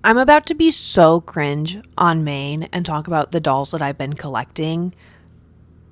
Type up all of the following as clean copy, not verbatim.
I'm about to be so cringe on Maine and talk about the dolls that I've been collecting.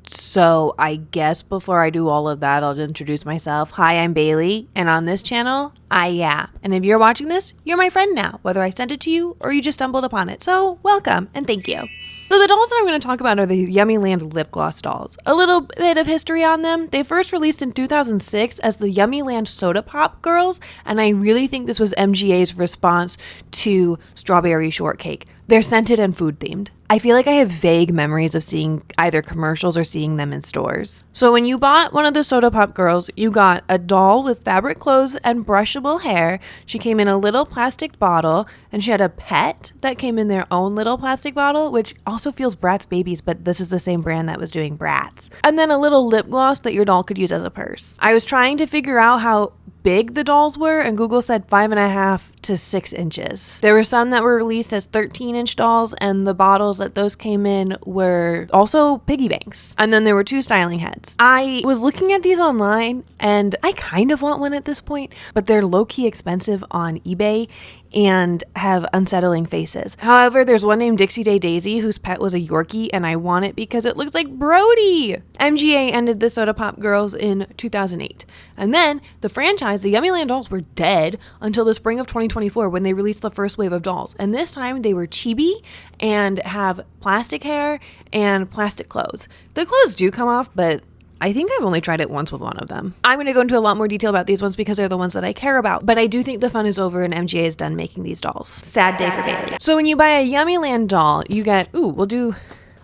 So I guess before I do all of that, I'll introduce myself. Hi, I'm Bailey, and on this channel, I yap. And if you're watching this, you're my friend now, whether I sent it to you or you just stumbled upon it. So welcome and thank you. So the dolls that I'm going to talk about are the Yummiland lip gloss dolls. A little bit of history on them. They first released in 2006 as the Yummiland Soda Pop Girls, and I really think this was MGA's response to Strawberry Shortcake. They're scented and food themed. I feel like I have vague memories of seeing either commercials or seeing them in stores. So when you bought one of the Soda Pop Girls, you got a doll with fabric clothes and brushable hair. She came in a little plastic bottle, and she had a pet that came in their own little plastic bottle, which also feels Bratz Babies, but this is the same brand that was doing Bratz. And then a little lip gloss that your doll could use as a purse. I was trying to figure out how big the dolls were, and Google said 5.5 to 6 inches. There were some that were released as 13-inch dolls, and the bottles that those came in were also piggy banks. And then there were 2 styling heads. I was looking at these online, and I kind of want one at this point, but they're low-key expensive on eBay and have unsettling faces. However, there's one named Dixie Day Daisy whose pet was a Yorkie, and I want it because it looks like Brody. MGA ended the Soda Pop Girls in 2008. And then the franchise, the Yummiland dolls, were dead until the spring of 2024 when they released the first wave of dolls. And this time they were chibi and have plastic hair and plastic clothes. The clothes do come off, but I think I've only tried it once with one of them. I'm going to go into a lot more detail about these ones because they're the ones that I care about, but I do think the fun is over and MGA is done making these dolls. Sad day for Bailey. So when you buy a Yummiland doll, you get, I'll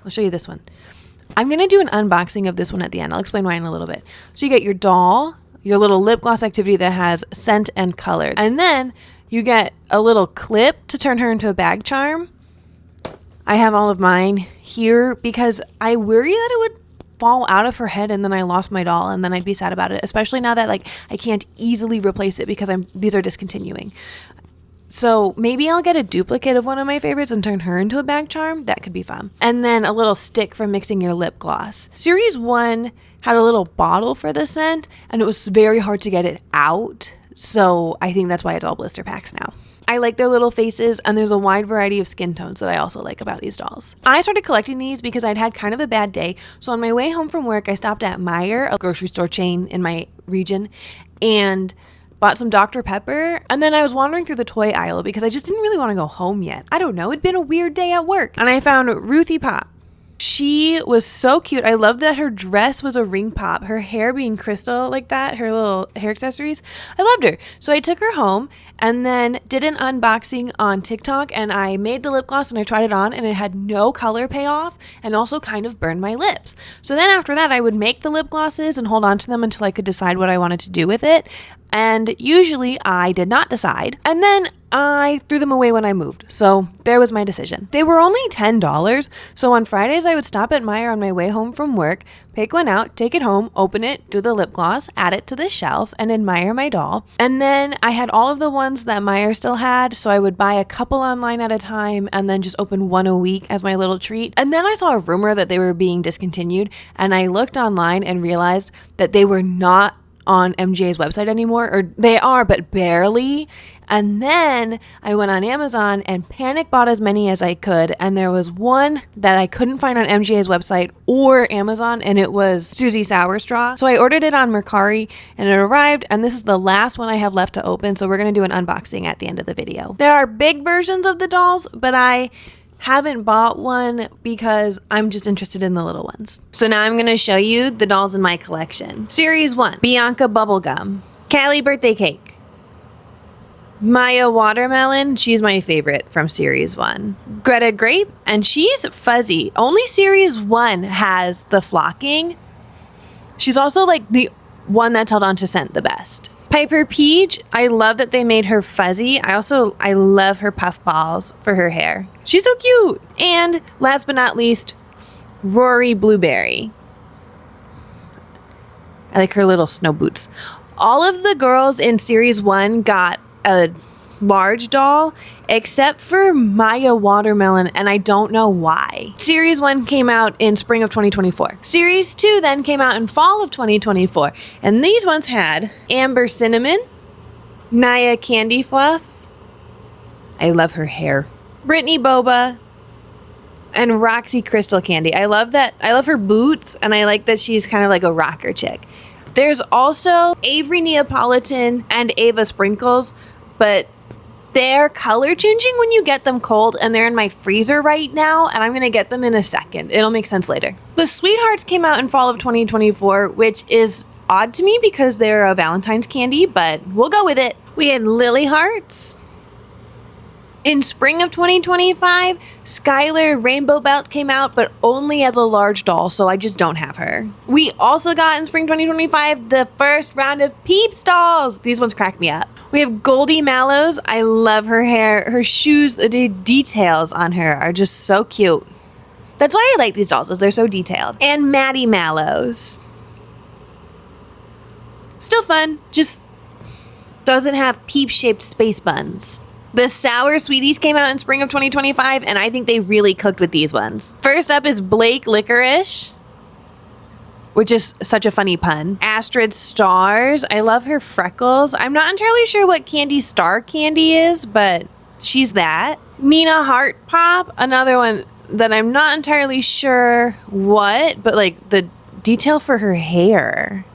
show you this one. I'm going to do an unboxing of this one at the end. I'll explain why in a little bit. So you get your doll, your little lip gloss activity that has scent and color, and then you get a little clip to turn her into a bag charm. I have all of mine here because I worry that it would fall out of her head and then I lost my doll and then I'd be sad about it, especially now that I can't easily replace it because these are discontinuing. So maybe I'll get a duplicate of one of my favorites and turn her into a bag charm. That could be fun. And then a little stick for mixing your lip gloss. Series 1 had a little bottle for the scent and it was very hard to get it out. So I think that's why it's all blister packs now. I like their little faces, and there's a wide variety of skin tones that I also like about these dolls. I started collecting these because I'd had kind of a bad day, so on my way home from work, I stopped at Meijer, a grocery store chain in my region, and bought some Dr. Pepper, and then I was wandering through the toy aisle because I just didn't really want to go home yet. I don't know, it'd been a weird day at work, and I found Ruthie Pop. She was so cute. I love that her dress was a ring pop, her hair being crystal like that, her little hair accessories. I loved her. So I took her home and then did an unboxing on TikTok, and I made the lip gloss and I tried it on and it had no color payoff and also kind of burned my lips. So then after that, I would make the lip glosses and hold on to them until I could decide what I wanted to do with it. And usually I did not decide. And then I threw them away when I moved. So there was my decision. They were only $10. So on Fridays, I would stop at Meijer on my way home from work, pick one out, take it home, open it, do the lip gloss, add it to the shelf, and admire my doll. And then I had all of the ones that Meijer still had. So I would buy a couple online at a time and then just open one a week as my little treat. And then I saw a rumor that they were being discontinued. And I looked online and realized that they were not on MGA's website anymore, or they are, but barely. And then I went on Amazon and panic bought as many as I could, and there was one that I couldn't find on MGA's website or Amazon, and it was Susie Sour Straw. So I ordered it on Mercari and it arrived, and this is the last one I have left to open, so we're going to do an unboxing at the end of the video. There are big versions of the dolls, but I haven't bought one because I'm just interested in the little ones. So now I'm going to show you the dolls in my collection. Series 1, Bianca Bubblegum, Callie Birthday Cake, Maya Watermelon, she's my favorite from Series 1, Greta Grape, and she's fuzzy. Only Series 1 has the flocking. She's also like the one that's held on to scent the best. Piper Peach, I love that they made her fuzzy. I love her puff balls for her hair. She's so cute. And last but not least, Rory Blueberry. I like her little snow boots. All of the girls in Series 1 got a large doll, except for Maya Watermelon, and I don't know why. Series 1 came out in spring of 2024. Series 2 then came out in fall of 2024, and these ones had Amber Cinnamon, Naya Candy Fluff, I love her hair. Brittany Boba and Roxy Crystal Candy. I love that. I love her boots, and I like that she's kind of like a rocker chick. There's also Avery Neapolitan and Ava Sprinkles, but they're color changing when you get them cold, and they're in my freezer right now, and I'm going to get them in a second. It'll make sense later. The Sweethearts came out in fall of 2024, which is odd to me because they're a Valentine's candy, but we'll go with it. We had Lily Hearts. In spring of 2025, Skylar Rainbow Belt came out, but only as a large doll, so I just don't have her. We also got in spring 2025 the first round of Peeps dolls. These ones crack me up. We have Goldie Mallows. I love her hair. Her shoes, the details on her are just so cute. That's why I like these dolls, is they're so detailed. And Maddie Mallows. Still fun, just doesn't have peep-shaped space buns. The Sour Sweeties came out in spring of 2025, and I think they really cooked with these ones. First up is Blake Licorice, which is such a funny pun. Astrid Stars. I love her freckles. I'm not entirely sure what Candy Star Candy is, but she's that. Nina Heart Pop, another one that I'm not entirely sure what, but like the detail for her hair.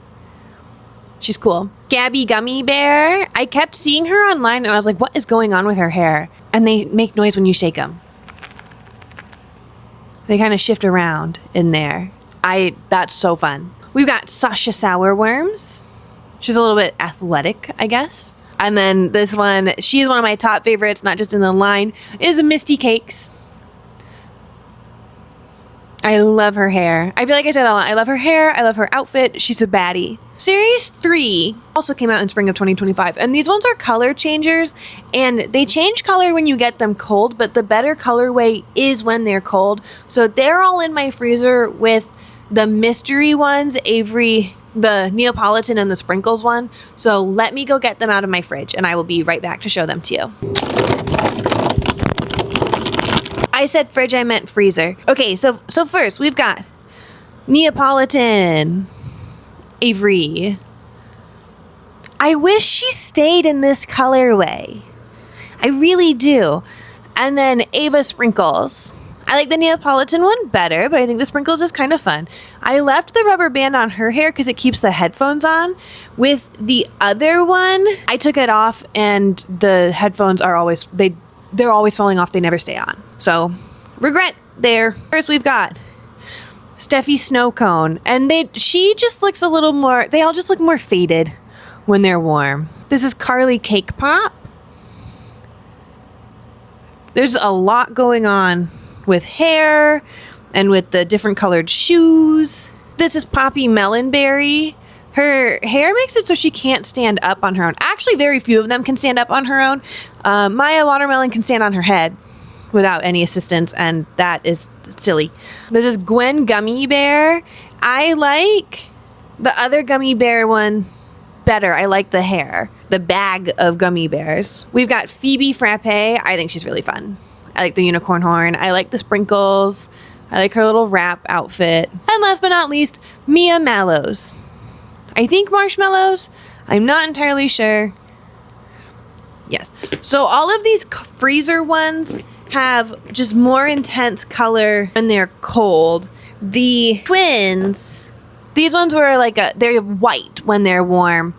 She's cool. Gabby Gummy Bear. I kept seeing her online and I was like, what is going on with her hair? And they make noise when you shake them. They kind of shift around in there. That's so fun. We've got Sasha Sourworms. She's a little bit athletic, I guess. And then this one, she's one of my top favorites, not just in the line, is Misty Cakes. I love her hair. I feel like I said that a lot. I love her hair. I love her outfit. She's a baddie. Series 3 also came out in spring of 2025, and these ones are color changers, and they change color when you get them cold, but the better colorway is when they're cold. So they're all in my freezer with the mystery ones, Avery, the Neapolitan, and the Sprinkles one. So let me go get them out of my fridge, and I will be right back to show them to you. I said fridge, I meant freezer. Okay, so first we've got Neapolitan, Avery. I wish she stayed in this colorway. I really do. And then Ava Sprinkles. I like the Neapolitan one better, but I think the Sprinkles is kind of fun. I left the rubber band on her hair because it keeps the headphones on. With the other one, I took it off and the headphones are always, they're always falling off. They never stay on. So, regret there. First we've got Steffi Snowcone, and she just looks a little more, they all just look more faded when they're warm. This is Carly Cake Pop. There's a lot going on with hair and with the different colored shoes. This is Poppy Melonberry. Her hair makes it so she can't stand up on her own. Actually, very few of them can stand up on her own. Maya Watermelon can stand on her head without any assistance, and that is silly. This is Gwen Gummy Bear. I like the other Gummy Bear one better. I like the hair, the bag of gummy bears. We've got Phoebe Frappe. I think she's really fun. I like the unicorn horn. I like the sprinkles. I like her little wrap outfit. And last but not least, Mia Mallows. I think marshmallows. I'm not entirely sure. Yes. So all of these freezer ones have just more intense color when they're cold. The twins, these ones were like they're white when they're warm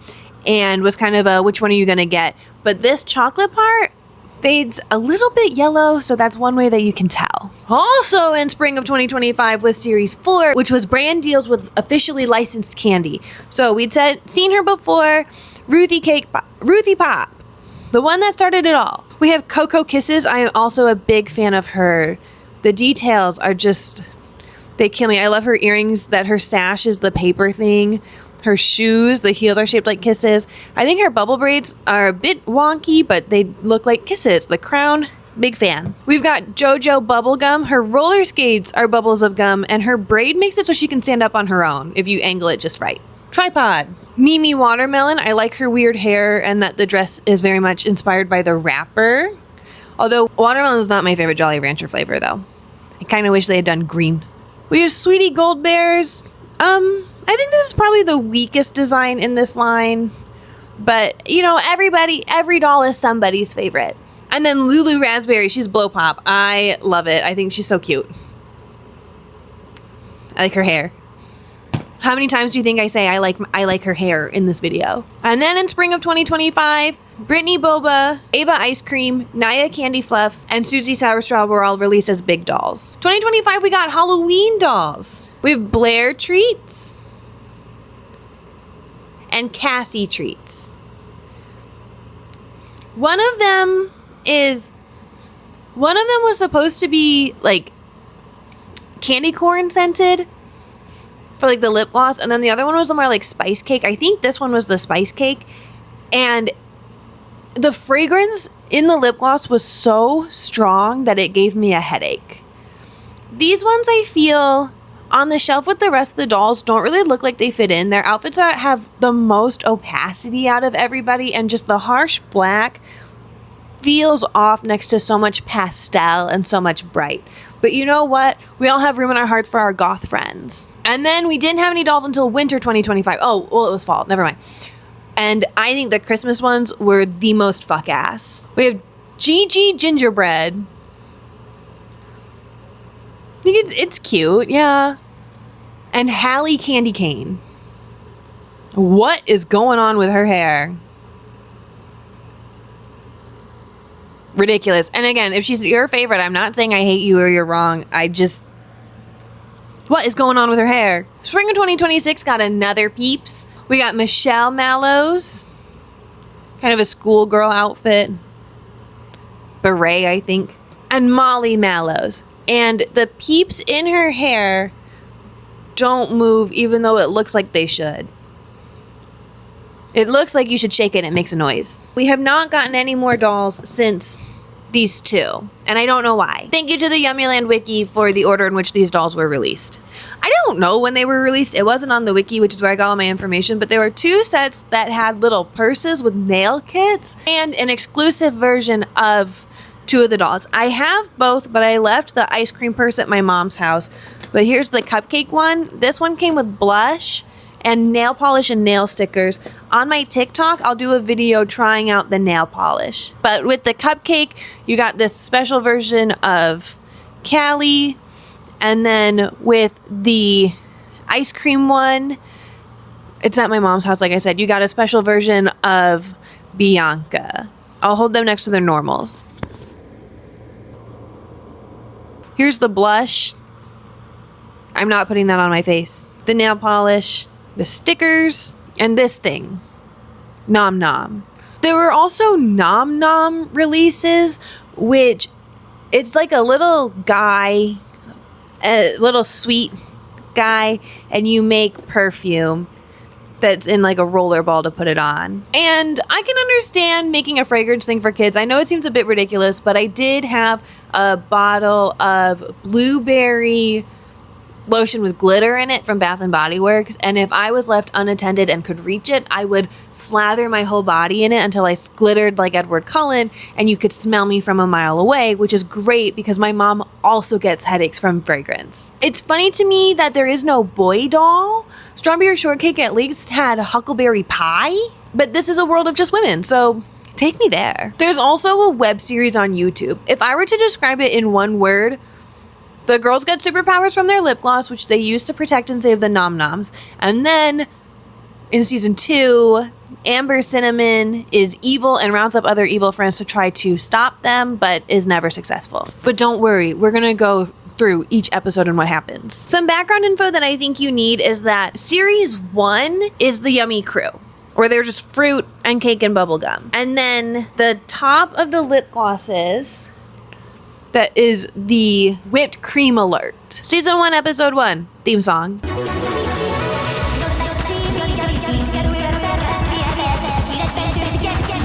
and was kind of a which one are you gonna get? But this chocolate part fades a little bit yellow, so that's one way that you can tell. Also in spring of 2025 was Series 4, which was brand deals with officially licensed candy. So we'd seen her before, Ruthie Pop, the one that started it all. We have Cocoa Kisses. I am also a big fan of her. The details are just, they kill me. I love her earrings, that her sash is the paper thing. Her shoes, the heels are shaped like kisses. I think her bubble braids are a bit wonky, but they look like kisses. The crown, big fan. We've got JoJo Bubblegum. Her roller skates are bubbles of gum, and her braid makes it so she can stand up on her own if you angle it just right. Tripod. Mimi Watermelon. I like her weird hair and that the dress is very much inspired by the wrapper. Although watermelon is not my favorite Jolly Rancher flavor, though. I kind of wish they had done green. We have Sweetie Gold Bears. I think this is probably the weakest design in this line. But, you know, every doll is somebody's favorite. And then Lulu Raspberry, she's Blow Pop. I love it. I think she's so cute. I like her hair. How many times do you think I say I like her hair in this video? And then in spring of 2025, Brittany Boba, Ava Ice Cream, Naya Candy Fluff, and Susie Sour Straw were all released as big dolls. 2025, we got Halloween dolls. We have Blair Treats and Cassie Treats. One of them was supposed to be like candy corn scented for like the lip gloss, and then the other one was more like spice cake. I think this one was the spice cake, and the fragrance in the lip gloss was so strong that it gave me a headache. These ones I feel on the shelf with the rest of the dolls don't really look like they fit in. Their outfits have the most opacity out of everybody, and just the harsh black feels off next to so much pastel and so much bright. But you know what? We all have room in our hearts for our goth friends. And then we didn't have any dolls until winter 2025. Oh, well, it was fall. Never mind. And I think the Christmas ones were the most fuck ass. We have Gigi Gingerbread. I think it's cute, yeah. And Hallie Candy Cane. What is going on with her hair? Ridiculous. And again, if she's your favorite, I'm not saying I hate you or you're wrong. What is going on with her hair? Spring of 2026 got another Peeps. We got Michelle Mallows. Kind of a schoolgirl outfit. Beret, I think. And Molly Mallows. And the Peeps in her hair don't move even though it looks like they should. It looks like you should shake it and it makes a noise. We have not gotten any more dolls since these two, and I don't know why. Thank you to the Yummiland wiki for the order in which these dolls were released. I don't know when they were released. It wasn't on the wiki, which is where I got all my information, but there were two sets that had little purses with nail kits and an exclusive version of two of the dolls. I have both, but I left the ice cream purse at my mom's house. But here's the cupcake one. This one came with blush and nail polish and nail stickers. On my TikTok, I'll do a video trying out the nail polish. But with the cupcake, you got this special version of Callie. And then with the ice cream one, it's at my mom's house, like I said. You got a special version of Bianca. I'll hold them next to their normals. Here's the blush. I'm not putting that on my face. The nail polish, the stickers, and this thing. Nom Nom. There were also Nom Nom releases, which it's like a little guy, a little sweet guy, and you make perfume that's in like a roller ball to put it on. And I can understand making a fragrance thing for kids. I know it seems a bit ridiculous, but I did have a bottle of blueberry lotion with glitter in it from Bath and Body Works, and if I was left unattended and could reach it, I would slather my whole body in it until I glittered like Edward Cullen, and you could smell me from a mile away, which is great because my mom also gets headaches from fragrance. It's funny to me that there is no boy doll. Strawberry Shortcake at least had a Huckleberry Pie, but this is a world of just women, so take me there. There's also a web series on YouTube. If I were to describe it in one word, the girls get superpowers from their lip gloss, which they use to protect and save the Nom Noms. And then in season 2, Amber Cinnamon is evil and rounds up other evil friends to try to stop them, but is never successful. But don't worry, we're gonna go through each episode and what happens. Some background info that I think you need is that series 1 is the Yummy Crew, where they're just fruit and cake and bubblegum. And then the top of the lip glosses, that is the Whipped Cream Alert. Season 1, Episode 1, theme song.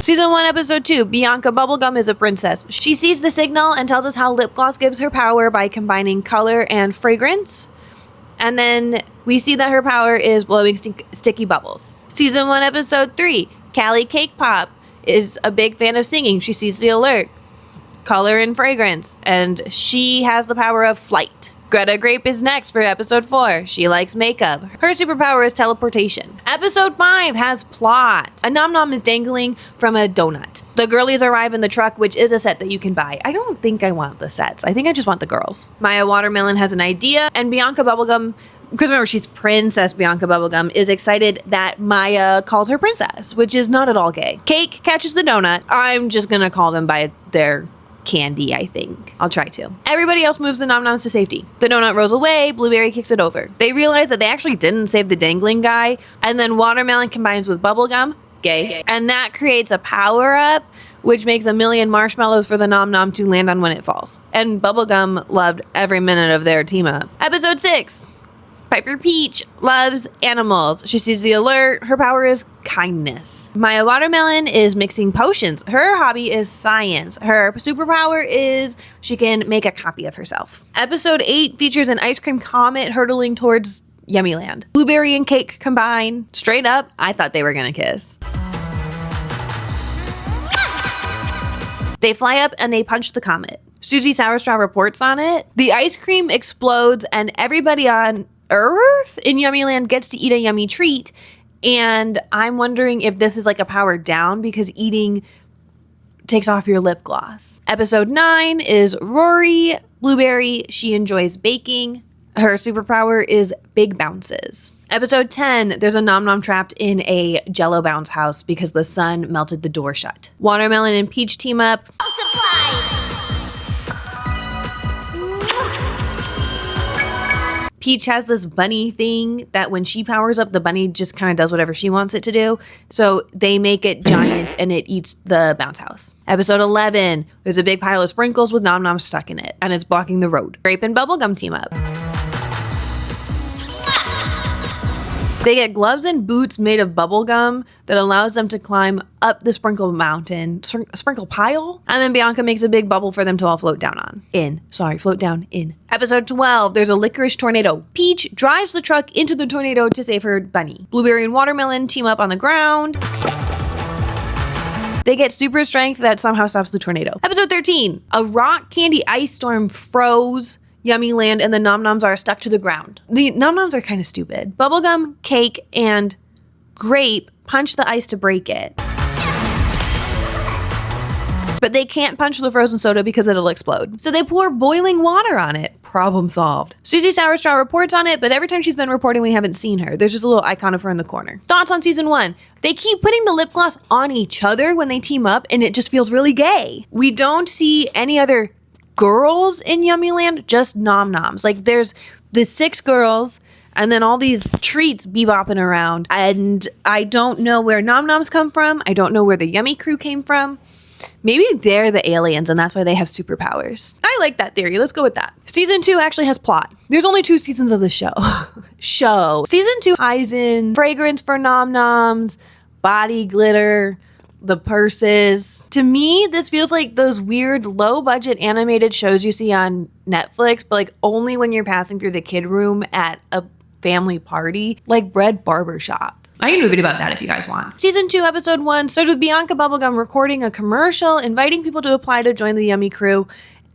Season 1, Episode 2, Bianca Bubblegum is a princess. She sees the signal and tells us how lip gloss gives her power by combining color and fragrance. And then we see that her power is blowing sticky bubbles. Season 1, Episode 3, Callie Cake Pop is a big fan of singing. She sees the alert. Color and fragrance, and she has the power of flight. Greta Grape is next for episode 4. She likes makeup. Her superpower is teleportation. Episode 5 has plot. A Nom Nom is dangling from a donut. The girlies arrive in the truck, which is a set that you can buy. I don't think I want the sets. I think I just want the girls. Maya Watermelon has an idea, and Bianca Bubblegum, because remember, she's Princess Bianca Bubblegum, is excited that Maya calls her princess, which is not at all gay. Cake catches the donut. I'm just gonna call them by their candy, I think. I'll try to. Everybody else moves the Nom Noms to safety. The donut rolls away, Blueberry kicks it over. They realize that they actually didn't save the dangling guy, and then Watermelon combines with Bubblegum, gay, and that creates a power-up, which makes a million marshmallows for the Nom Nom to land on when it falls. And Bubblegum loved every minute of their team-up. Episode 6. Piper Peach loves animals. She sees the alert. Her power is kindness. Maya Watermelon is mixing potions. Her hobby is science. Her superpower is she can make a copy of herself. Episode 8 features an ice cream comet hurtling towards Yummiland. Blueberry and Cake combine. Straight up, I thought they were gonna kiss. They fly up and they punch the comet. Susie Sourstraw reports on it. The ice cream explodes and everybody on Earth in Yummiland gets to eat a yummy treat. And I'm wondering if this is like a power down because eating takes off your lip gloss. Episode 9 is Rory Blueberry. She enjoys baking. Her superpower is big bounces. Episode 10, there's a Nom Nom trapped in a Jello bounce house because the sun melted the door shut. Watermelon and Peach team up. Multiply! Peach has this bunny thing that when she powers up, the bunny just kind of does whatever she wants it to do. So they make it giant and it eats the bounce house. Episode 11, there's a big pile of sprinkles with Nom Nom stuck in it and it's blocking the road. Grape and Bubblegum team up. They get gloves and boots made of bubble gum that allows them to climb up the sprinkle mountain, sprinkle pile. And then Bianca makes a big bubble for them to all float down on. Float down in. Episode 12, there's a licorice tornado. Peach drives the truck into the tornado to save her bunny. Blueberry and Watermelon team up on the ground. They get super strength that somehow stops the tornado. Episode 13, a rock candy ice storm froze Yummiland and the Nom Noms are stuck to the ground. The Nom Noms are kind of stupid. Bubblegum, Cake, and Grape punch the ice to break it. But they can't punch the frozen soda because it'll explode. So they pour boiling water on it. Problem solved. Susie Sourstraw reports on it, but every time she's been reporting, we haven't seen her. There's just a little icon of her in the corner. Thoughts on season 1. They keep putting the lip gloss on each other when they team up, and it just feels really gay. We don't see any other girls in Yummiland, just Nom Noms. Like there's the 6 girls and then all these treats bebopping around. And I don't know where Nom Noms come from. I don't know where the Yummy crew came from. Maybe they're the aliens and that's why they have superpowers. I like that theory. Let's go with that. Season 2 actually has plot. There's only 2 seasons of the show. Season 2 ties in fragrance for Nom Noms, body glitter, the purses. To me, this feels like those weird low-budget animated shows you see on Netflix, but like only when you're passing through the kid room at a family party, like Bread Barbershop. I can do a video about that if you guys want. Season 2, episode 1 starts with Bianca Bubblegum recording a commercial, inviting people to apply to join the Yummy crew.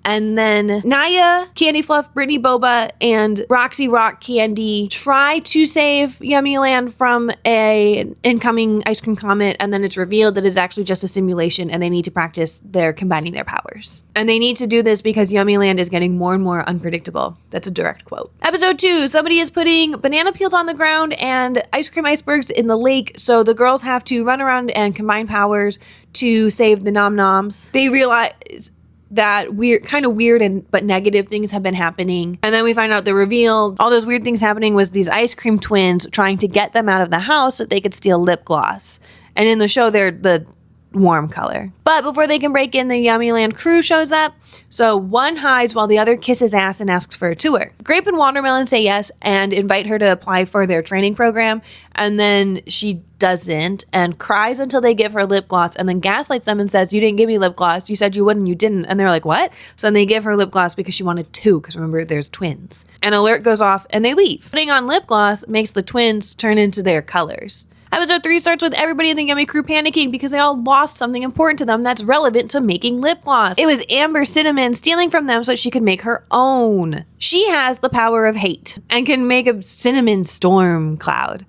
And then Naya, Candy Fluff, Brittany Boba, and Roxy Rock Candy try to save Yummiland from an incoming ice cream comet, and then it's revealed that it's actually just a simulation and they need to practice their combining their powers. And they need to do this because Yummiland is getting more and more unpredictable. That's a direct quote. Episode 2, somebody is putting banana peels on the ground and ice cream icebergs in the lake, so the girls have to run around and combine powers to save the Nom Noms. They realize that kind of weird but negative things have been happening. And then we find out the reveal, all those weird things happening was these ice cream twins trying to get them out of the house so they could steal lip gloss. And in the show, they're the warm color. But before they can break in, the Yummiland crew shows up. So one hides while the other kisses ass and asks for a tour. Grape and Watermelon say yes and invite her to apply for their training program. And then she doesn't and cries until they give her lip gloss and then gaslights them and says, you didn't give me lip gloss. You said you would and you didn't. And they're like, what? So then they give her lip gloss because she wanted 2 because remember, there's twins. An alert goes off and they leave. Putting on lip gloss makes the twins turn into their colors. Episode 3 starts with everybody in the Yummy crew panicking because they all lost something important to them that's relevant to making lip gloss. It was Amber Cinnamon stealing from them so she could make her own. She has the power of hate and can make a cinnamon storm cloud.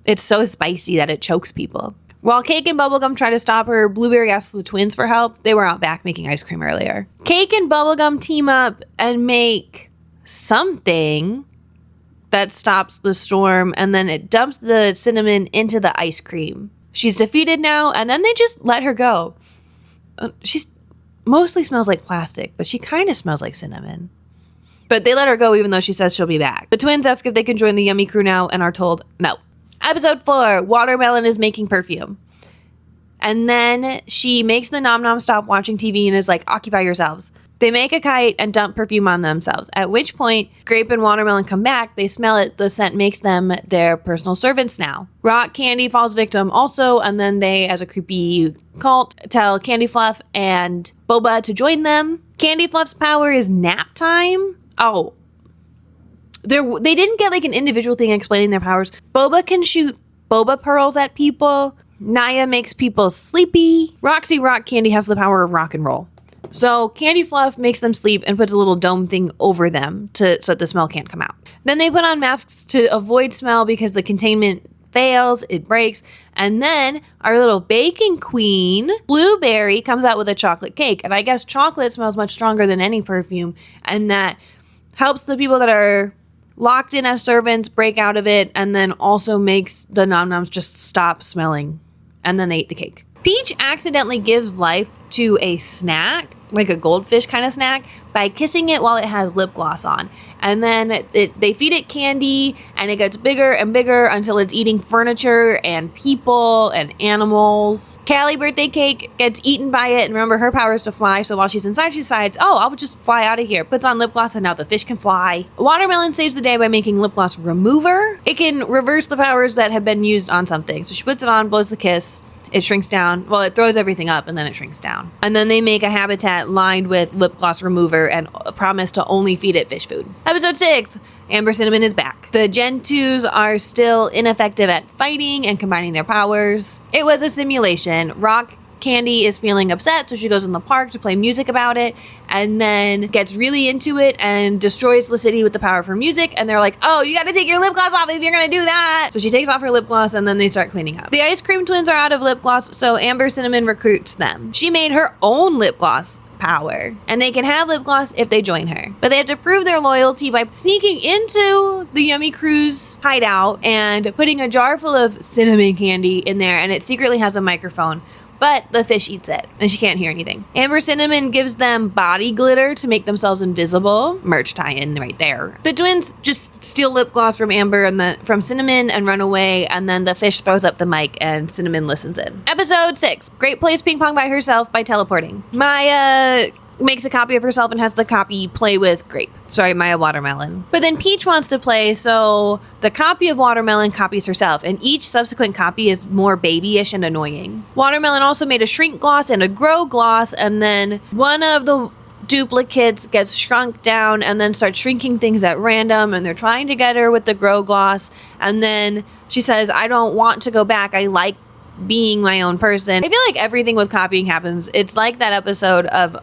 It's so spicy that it chokes people. While Cake and Bubblegum try to stop her, Blueberry asks the twins for help. They were out back making ice cream earlier. Cake and Bubblegum team up and make something that stops the storm, and then it dumps the cinnamon into the ice cream. She's defeated now, and then they just let her go. She mostly smells like plastic, but she kind of smells like cinnamon. But they let her go even though she says she'll be back. The twins ask if they can join the Yummy crew now and are told no. Episode 4, Watermelon is making perfume. And then she makes the Nom Nom stop watching TV and is like, occupy yourselves. They make a kite and dump perfume on themselves, at which point Grape and Watermelon come back. They smell it. The scent makes them their personal servants now. Rock Candy falls victim also, and then they, as a creepy cult, tell Candy Fluff and Boba to join them. Candy Fluff's power is nap time. Oh, they didn't get like an individual thing explaining their powers. Boba can shoot boba pearls at people. Naya makes people sleepy. Roxy Rock Candy has the power of rock and roll. So Candy Fluff makes them sleep and puts a little dome thing over them so that the smell can't come out. Then they put on masks to avoid smell because the containment fails, it breaks. And then our little baking queen, Blueberry, comes out with a chocolate cake. And I guess chocolate smells much stronger than any perfume. And that helps the people that are locked in as servants break out of it. And then also makes the Nom Noms just stop smelling. And then they eat the cake. Peach accidentally gives life to a snack, like a goldfish kind of snack, by kissing it while it has lip gloss on. And then they feed it candy, and it gets bigger and bigger until it's eating furniture and people and animals. Callie birthday cake gets eaten by it, and remember, her power is to fly, so while she's inside, she decides, oh, I'll just fly out of here. Puts on lip gloss, and now the fish can fly. Watermelon saves the day by making lip gloss remover. It can reverse the powers that have been used on something. So she puts it on, blows the kiss. It shrinks down. Well, it throws everything up and then it shrinks down. And then they make a habitat lined with lip gloss remover and promise to only feed it fish food. Episode 6, Amber Cinnamon is back. The Gen 2s are still ineffective at fighting and combining their powers. It was a simulation. Rock Candy is feeling upset, so she goes in the park to play music about it, and then gets really into it and destroys the city with the power of her music. And they're like, oh, you gotta take your lip gloss off if you're gonna do that. So she takes off her lip gloss, and then they start cleaning up. The ice cream twins are out of lip gloss, so Amber Cinnamon recruits them. She made her own lip gloss power, and they can have lip gloss if they join her, but they have to prove their loyalty by sneaking into the Yummy Crew's hideout and putting a jar full of cinnamon candy in there, and it secretly has a microphone. But the fish eats it, and she can't hear anything. Amber Cinnamon gives them body glitter to make themselves invisible. Merch tie-in right there. The twins just steal lip gloss from Amber and from Cinnamon and run away, and then the fish throws up the mic, and Cinnamon listens in. Episode 6. Grape plays ping pong by herself by teleporting. Maya makes a copy of herself and has the copy play with Grape. Sorry, Maya Watermelon. But then Peach wants to play, so the copy of Watermelon copies herself, and each subsequent copy is more babyish and annoying. Watermelon also made a shrink gloss and a grow gloss, and then one of the duplicates gets shrunk down and then starts shrinking things at random, and they're trying to get her with the grow gloss, and then she says, I don't want to go back, I like being my own person. I feel like everything with copying happens. It's like that episode of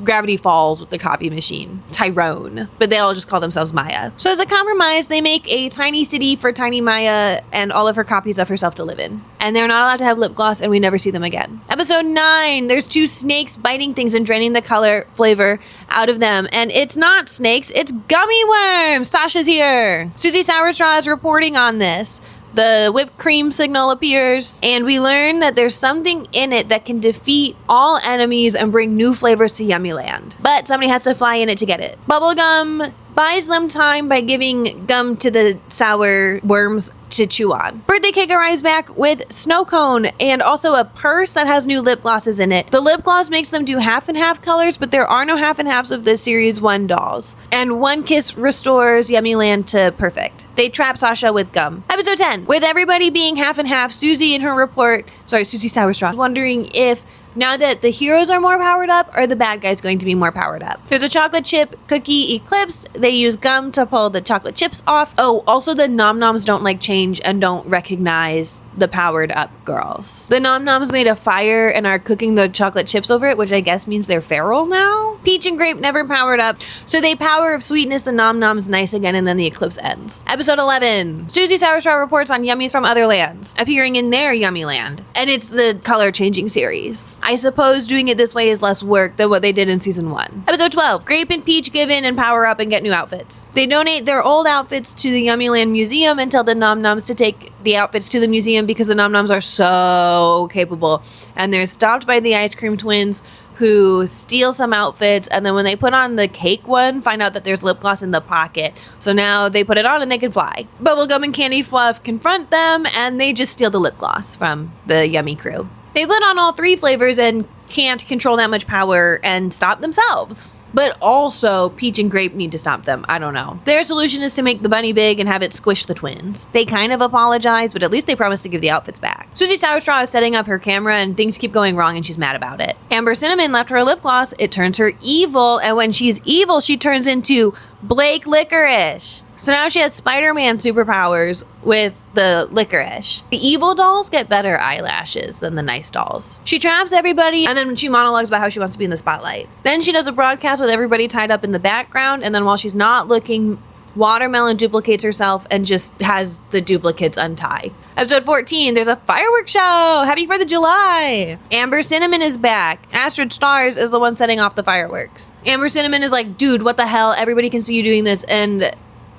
Gravity Falls with the copy machine, Tyrone, but they all just call themselves Maya. So as a compromise, they make a tiny city for tiny Maya and all of her copies of herself to live in. And they're not allowed to have lip gloss, and we never see them again. Episode 9, there's 2 snakes biting things and draining the flavor out of them. And it's not snakes, it's gummy worms. Sasha's here. Susie Sourstraw is reporting on this. The whipped cream signal appears, and we learn that there's something in it that can defeat all enemies and bring new flavors to Yummiland. But somebody has to fly in it to get it. Bubblegum buys them time by giving gum to the sour worms to chew on. Birthday Cake arrives back with snow cone and also a purse that has new lip glosses in it. The lip gloss makes them do half and half colors, but there are no half and halves of the Series 1 dolls. And one kiss restores Yummiland to perfect. They trap Sasha with gum. Episode 10. With everybody being half and half, Susie Sourstraw, wondering if Now that the heroes are more powered up, are the bad guys going to be more powered up? There's a chocolate chip cookie eclipse. They use gum to pull the chocolate chips off. Oh, also the Nom Noms don't like change and don't recognize the powered up girls. The Nom Noms made a fire and are cooking the chocolate chips over it, which I guess means they're feral now. Peach and Grape never powered up, so they power of sweetness the Nom Noms nice again, and then the eclipse ends. Episode 11. Susie Sour Straw reports on yummies from other lands, appearing in their Yummiland. And it's the color changing series. I suppose doing it this way is less work than what they did in season 1. Episode 12. Grape and Peach give in and power up and get new outfits. They donate their old outfits to the Yummiland Museum and tell the Nom Noms to take the outfits to the museum because the Nom Noms are so capable. And they're stopped by the ice cream twins, who steal some outfits, and then when they put on the cake one, find out that there's lip gloss in the pocket. So now they put it on and they can fly. Bubblegum and Candy Fluff confront them, and they just steal the lip gloss from the Yummy crew. They put on all 3 flavors and can't control that much power and stop themselves. But also, Peach and Grape need to stop them. I don't know. Their solution is to make the bunny big and have it squish the twins. They kind of apologize, but at least they promise to give the outfits back. Susie Sour Straw is setting up her camera and things keep going wrong and she's mad about it. Amber Cinnamon left her a lip gloss. It turns her evil, and when she's evil, she turns into Blake Licorice. So now she has Spider-Man superpowers with the licorice. The evil dolls get better eyelashes than the nice dolls. She traps everybody, and then she monologues about how she wants to be in the spotlight. Then she does a broadcast with everybody tied up in the background, and then while she's not looking, Watermelon duplicates herself and just has the duplicates untie. Episode 14, there's a fireworks show! Happy 4th of July! Amber Cinnamon is back. Astrid Stars is the one setting off the fireworks. Amber Cinnamon is like, dude, what the hell? Everybody can see you doing this, and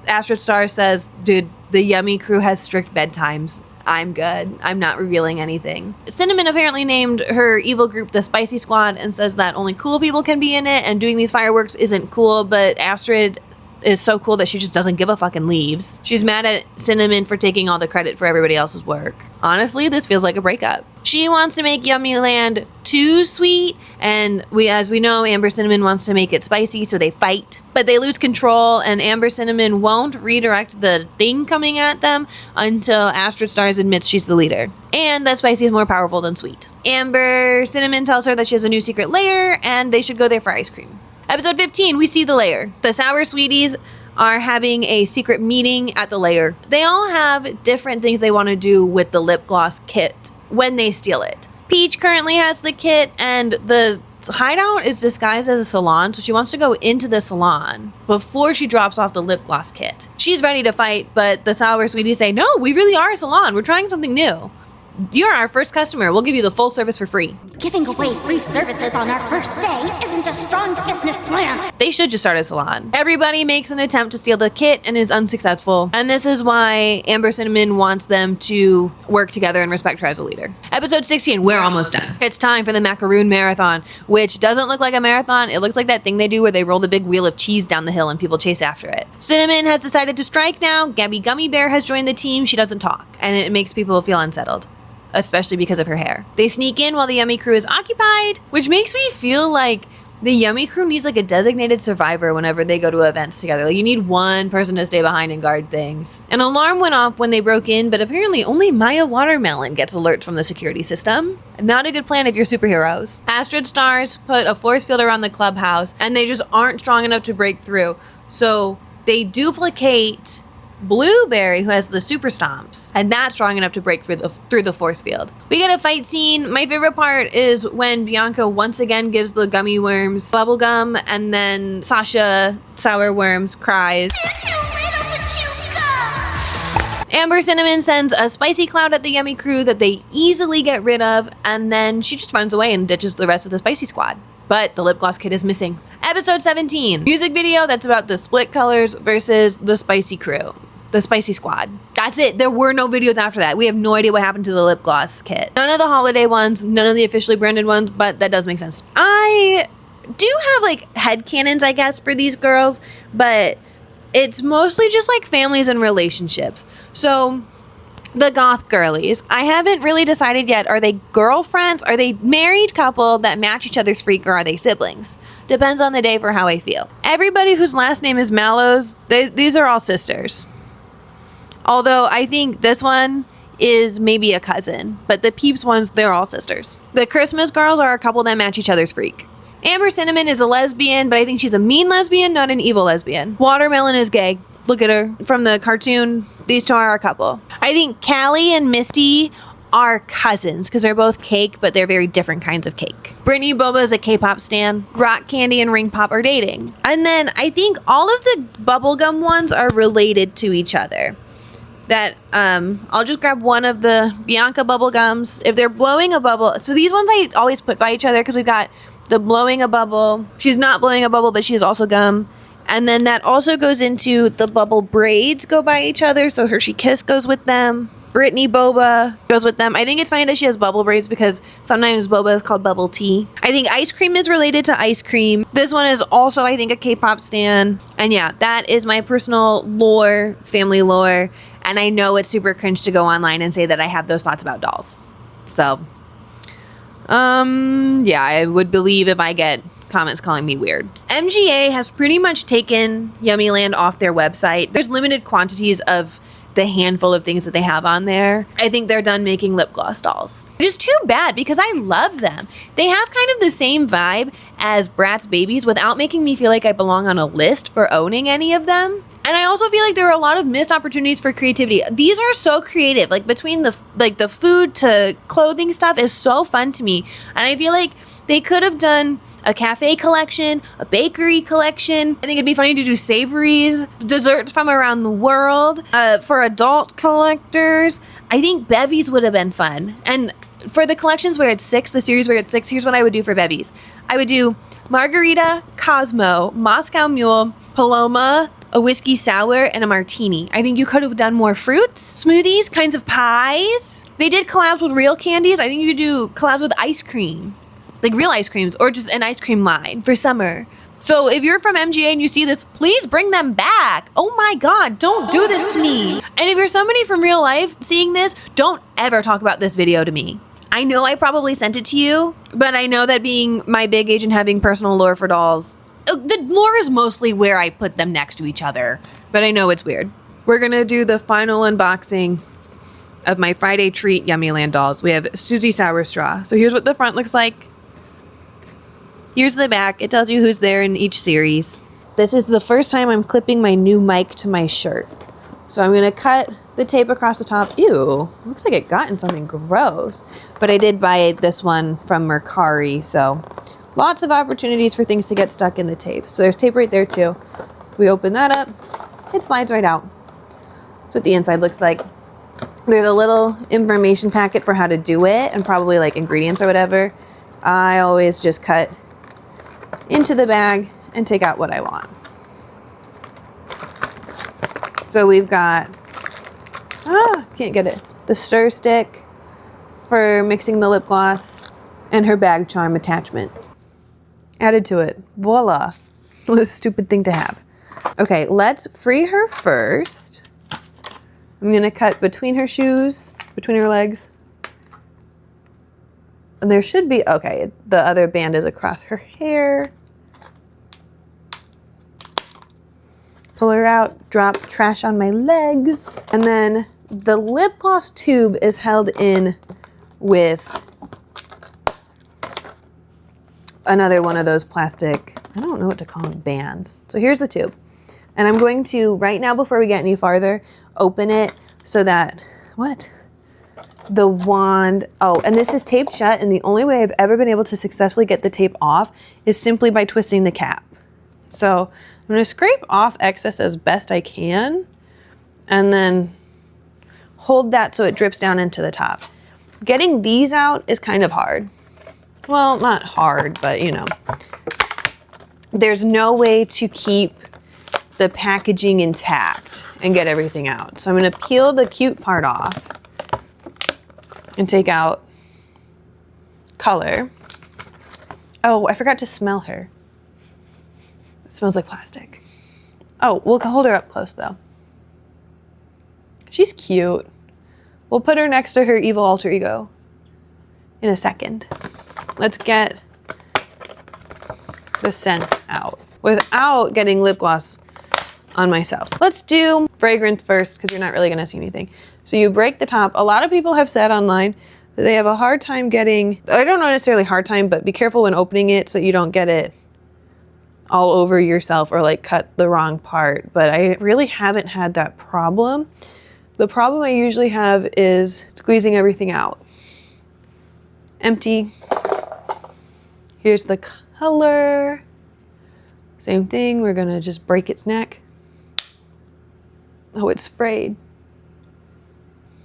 Astrid Star says, dude, the Yummy crew has strict bedtimes. I'm good. I'm not revealing anything. Cinnamon apparently named her evil group the Spicy Squad and says that only cool people can be in it and doing these fireworks isn't cool, but Astrid is so cool that she just doesn't give a fuck and leaves. She's mad at Cinnamon for taking all the credit for everybody else's work. Honestly, this feels like a breakup. She wants to make Yummiland too sweet, and as we know, Amber Cinnamon wants to make it spicy, so they fight. But they lose control, and Amber Cinnamon won't redirect the thing coming at them until Astrid Stars admits she's the leader. And that spicy is more powerful than sweet. Amber Cinnamon tells her that she has a new secret lair, and they should go there for ice cream. Episode 15, we see the lair. The Sour Sweeties are having a secret meeting at the lair. They all have different things they want to do with the lip gloss kit when they steal it. Peach currently has the kit, and the hideout is disguised as a salon, so she wants to go into the salon before she drops off the lip gloss kit. She's ready to fight, but the Sour Sweeties say, no, we really are a salon. We're trying something new. You're our first customer. We'll give you the full service for free. Giving away free services on our first day isn't a strong business plan. They should just start a salon. Everybody makes an attempt to steal the kit and is unsuccessful. And this is why Amber Cinnamon wants them to work together and respect her as a leader. Episode 16, we're almost done. It's time for the Macaroon Marathon, which doesn't look like a marathon. It looks like that thing they do where they roll the big wheel of cheese down the hill and people chase after it. Cinnamon has decided to strike now. Gabby Gummy Bear has joined the team. She doesn't talk, and it makes people feel unsettled, especially because of her hair. They sneak in while the Yummy crew is occupied, which makes me feel like the Yummy crew needs like a designated survivor whenever they go to events together. Like, you need one person to stay behind and guard things. An alarm went off when they broke in, but apparently only Maya Watermelon gets alerts from the security system. Not a good plan if you're superheroes. Astrid Stars put a force field around the clubhouse, and they just aren't strong enough to break through. So they duplicate Blueberry, who has the super stomps, and that's strong enough to break through the force field. We get a fight scene. My favorite part is when Bianca once again gives the gummy worms bubblegum, and then Sasha Sour Worms cries, You're too little to chew gum. Amber Cinnamon sends a spicy cloud at the Yummy crew that they easily get rid of, and then she just runs away and ditches the rest of the spicy squad. But the lip gloss kit is missing. Episode 17, music video that's about the split colors versus the spicy crew. The spicy squad. That's it. There were no videos after that. We have no idea what happened to the lip gloss kit. None of the holiday ones, none of the officially branded ones, but that does make sense. I do have like headcanons, I guess, for these girls, but it's mostly just like families and relationships. So the goth girlies, I haven't really decided yet. Are they girlfriends? Are they married couple that match each other's freak, or are they siblings? Depends on the day for how I feel. Everybody whose last name is Mallows, these are all sisters. Although I think this one is maybe a cousin, but the Peeps ones, they're all sisters. The Christmas girls are a couple that match each other's freak. Amber Cinnamon is a lesbian, but I think she's a mean lesbian, not an evil lesbian. Watermelon is gay. Look at her. From the cartoon, these two are a couple. I think Callie and Misty are cousins because they're both cake, but they're very different kinds of cake. Brittany Boba is a K-pop stan. Rock Candy and Ring Pop are dating. And then I think all of the bubblegum ones are related to each other. That I'll just grab one of the Bianca bubblegums. If they're blowing a bubble, so these ones I always put by each other because we've got the blowing a bubble. She's not blowing a bubble, but she is also gum. And then that also goes into the bubble braids go by each other. So Hershey Kiss goes with them. Brittany Boba goes with them. I think it's funny that she has bubble braids because sometimes boba is called bubble tea. I think ice cream is related to ice cream. This one is also, I think, a K-pop stan. And yeah, that is my personal lore, family lore. And I know it's super cringe to go online and say that I have those thoughts about dolls. So, yeah, I would believe if I get comments calling me weird. MGA has pretty much taken Yummiland off their website. There's limited quantities of the handful of things that they have on there. I think they're done making lip gloss dolls. Which is too bad because I love them. They have kind of the same vibe as Bratz babies without making me feel like I belong on a list for owning any of them. And I also feel like there are a lot of missed opportunities for creativity. These are so creative. Like between the food to clothing stuff is so fun to me. And I feel like they could have done a cafe collection, a bakery collection. I think it'd be funny to do savories, desserts from around the world. For adult collectors, I think bevies would have been fun. And for the collections where it's 6, the series where it's 6, here's what I would do for bevies. I would do margarita, Cosmo, Moscow Mule, Paloma, a whiskey sour, and a martini. I think you could have done more fruits, smoothies, kinds of pies. They did collabs with real candies. I think you could do collabs with ice cream. Like real ice creams or just an ice cream line for summer. So if you're from MGA and you see this, please bring them back. Oh my God, don't do this to me. And if you're somebody from real life seeing this, don't ever talk about this video to me. I know I probably sent it to you, but I know that being my big age and having personal lore for dolls, the lore is mostly where I put them next to each other, but I know it's weird. We're gonna do the final unboxing of my Friday treat Yummiland dolls. We have Susie Sour Straw. So here's what the front looks like. Here's the back. It tells you who's there in each series. This is the first time I'm clipping my new mic to my shirt. So I'm going to cut the tape across the top. Ew, looks like it got in something gross. But I did buy this one from Mercari, so lots of opportunities for things to get stuck in the tape. So there's tape right there too. We open that up. It slides right out. That's what the inside looks like. There's a little information packet for how to do it and probably like ingredients or whatever. I always just cut into the bag and take out what I want. So we've got, can't get it, the stir stick for mixing the lip gloss and her bag charm attachment. Added to it. Voila. What a stupid thing to have. Okay, let's free her first. I'm gonna cut between her shoes, between her legs. And there should be, okay, the other band is across her hair. Pull her out, drop trash on my legs. And then the lip gloss tube is held in with another one of those plastic, I don't know what to call them, bands. So here's the tube. And I'm going to, right now before we get any farther, open it so that, the wand, and this is taped shut, and the only way I've ever been able to successfully get the tape off is simply by twisting the cap. So I'm gonna scrape off excess as best I can, and then hold that so it drips down into the top. Getting these out is kind of hard. Well, not hard, but you know. There's no way to keep the packaging intact and get everything out. So I'm gonna peel the cute part off and take out color. Oh, I forgot to smell her. It smells like plastic. Oh, we'll hold her up close though. She's cute. We'll put her next to her evil alter ego in a second. Let's get the scent out without getting lip gloss on myself. Let's do fragrance first because you're not really going to see anything. So you break the top. A lot of people have said online that they have a hard time getting, I don't know necessarily hard time, but be careful when opening it so you don't get it all over yourself or like cut the wrong part. But I really haven't had that problem. The problem I usually have is squeezing everything out. Empty. Here's the color. Same thing, we're gonna just break its neck. Oh, it's sprayed.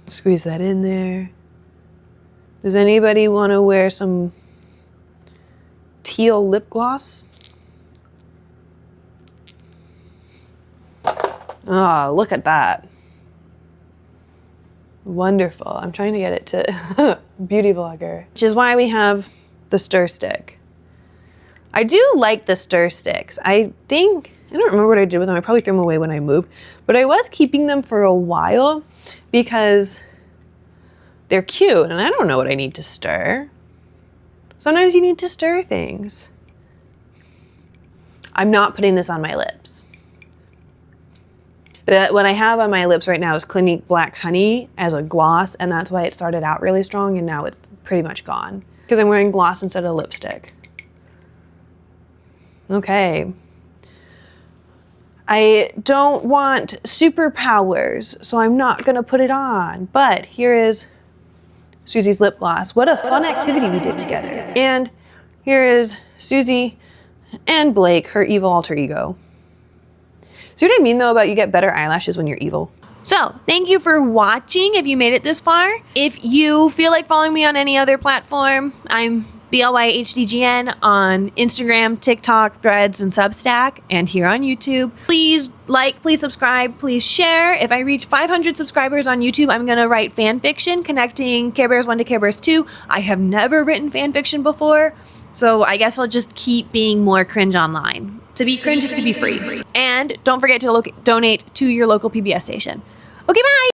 Squeeze that in there. Does anybody want to wear some teal lip gloss? Oh, look at that. Wonderful. I'm trying to get it to beauty vlogger, which is why we have the stir stick. I do like the stir sticks. I don't remember what I did with them. I probably threw them away when I moved, but I was keeping them for a while because they're cute and I don't know what I need to stir. Sometimes you need to stir things. I'm not putting this on my lips. What I have on my lips right now is Clinique Black Honey as a gloss, and that's why it started out really strong and now it's pretty much gone because I'm wearing gloss instead of lipstick. Okay. I don't want superpowers, so I'm not gonna put it on. But here is Susie's lip gloss. What a fun activity we did together. And here is Susie and Blake, her evil alter ego. See what I mean though about you get better eyelashes when you're evil? So, thank you for watching if you made it this far. If you feel like following me on any other platform, I'm BLYHDGN on Instagram, TikTok, Threads, and Substack, and here on YouTube. Please like, please subscribe, please share. If I reach 500 subscribers on YouTube, I'm gonna write fan fiction connecting Care Bears 1 to Care Bears 2. I have never written fan fiction before, so I guess I'll just keep being more cringe online. To be cringe is to be free. And don't forget to donate to your local PBS station. Okay, bye!